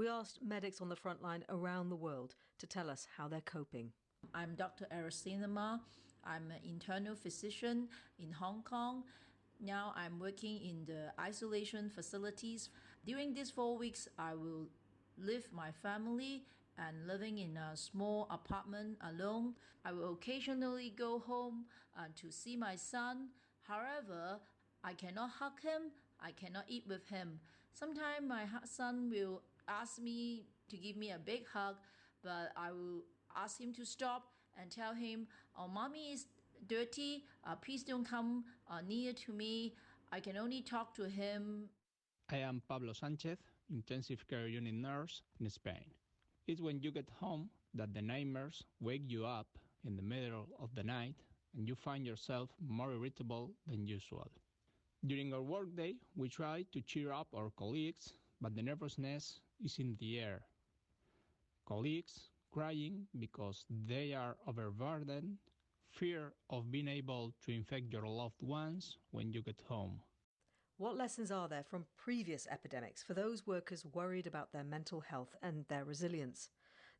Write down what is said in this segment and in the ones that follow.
We asked medics on the front line around the world to tell us how they're coping. I'm Dr. Arasinama. I'm an internal physician in Hong Kong. Now I'm working in the isolation facilities. During these 4 weeks, I will leave my family and living in a small apartment alone. I will occasionally go home to see my son. However, I cannot hug him. I cannot eat with him. Sometimes my son will ask me to give me a big hug, but I will ask him to stop and tell him, "Oh, mommy is dirty. Please don't come near to me." I can only talk to him. I am Pablo Sanchez, intensive care unit nurse in Spain. It's when you get home that the nightmares wake you up in the middle of the night and you find yourself more irritable than usual. During our workday, we try to cheer up our colleagues, but the nervousness is in the air. Colleagues crying because they are overburdened, fear of being able to infect your loved ones when you get home. What lessons are there from previous epidemics for those workers worried about their mental health and their resilience?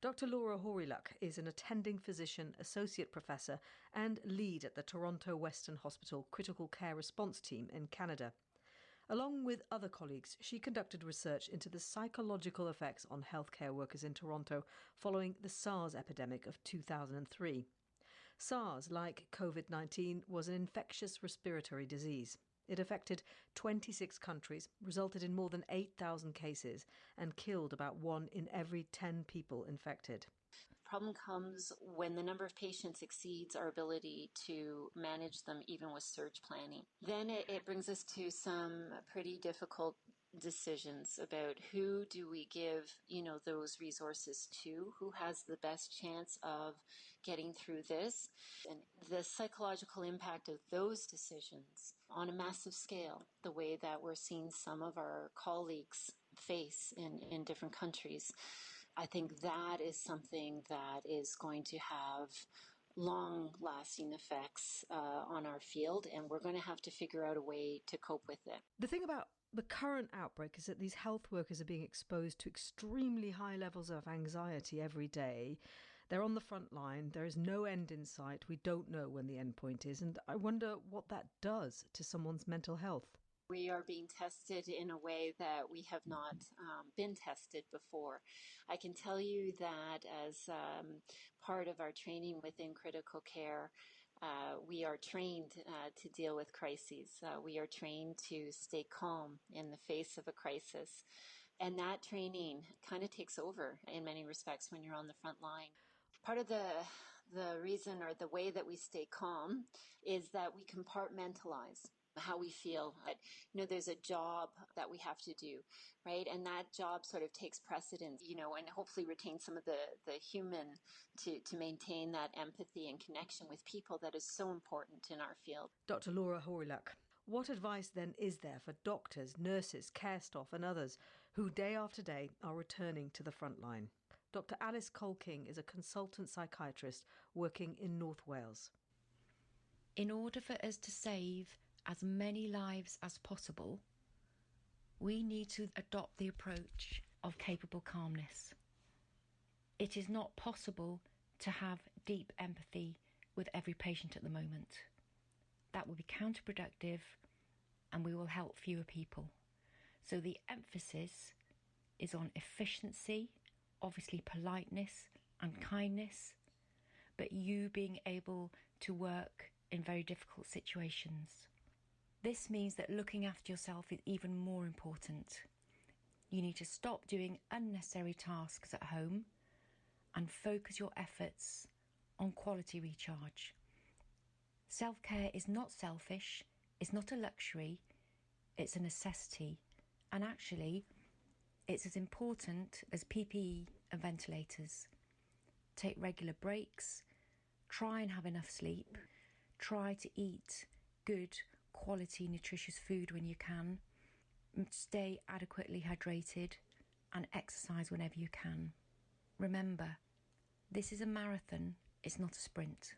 Dr. Laura Horiluk is an attending physician, associate professor and lead at the Toronto Western Hospital Critical Care Response Team in Canada. Along with other colleagues, she conducted research into the psychological effects on healthcare workers in Toronto following the SARS epidemic of 2003. SARS, like COVID-19, was an infectious respiratory disease. It affected 26 countries, resulted in more than 8,000 cases, and killed about 1 in every 10 people infected. The problem comes when the number of patients exceeds our ability to manage them, even with surge planning. Then it brings us to some pretty difficult decisions about who do we give, those resources to, who has the best chance of getting through this, and the psychological impact of those decisions on a massive scale, the way that we're seeing some of our colleagues face in different countries. I think that is something that is going to have long-lasting effects on our field, and we're going to have to figure out a way to cope with it. The thing about the current outbreak is that these health workers are being exposed to extremely high levels of anxiety every day. They're on the front line. There is no end in sight. We don't know when the end point is. And I wonder what that does to someone's mental health. We are being tested in a way that we have not been tested before. I can tell you that as part of our training within critical care, we are trained to deal with crises. We are trained to stay calm in the face of a crisis. And that training kind of takes over in many respects when you're on the front line. Part of the reason or the way that we stay calm is that we compartmentalize how we feel. There's a job that we have to do, right? And that job sort of takes precedence, and hopefully retain some of the human to maintain that empathy and connection with people that is so important in our field. Dr. Laura Horiluk, what advice then is there for doctors, nurses, care staff and others who day after day are returning to the front line? Dr. Alice Cole-King is a consultant psychiatrist working in North Wales. In order for us to save as many lives as possible, we need to adopt the approach of capable calmness. It is not possible to have deep empathy with every patient at the moment. That will be counterproductive and we will help fewer people. So the emphasis is on efficiency, obviously politeness and kindness, but you being able to work in very difficult situations. This means that looking after yourself is even more important. You need to stop doing unnecessary tasks at home and focus your efforts on quality recharge. Self-care is not selfish, it's not a luxury, it's a necessity. And actually, it's as important as PPE and ventilators. Take regular breaks, try and have enough sleep, try to eat good, quality, nutritious food when you can, stay adequately hydrated and exercise whenever you can. Remember, this is a marathon, it's not a sprint.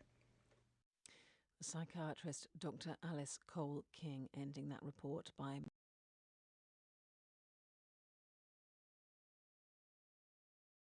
Psychiatrist Dr. Alice Cole-King ending that report by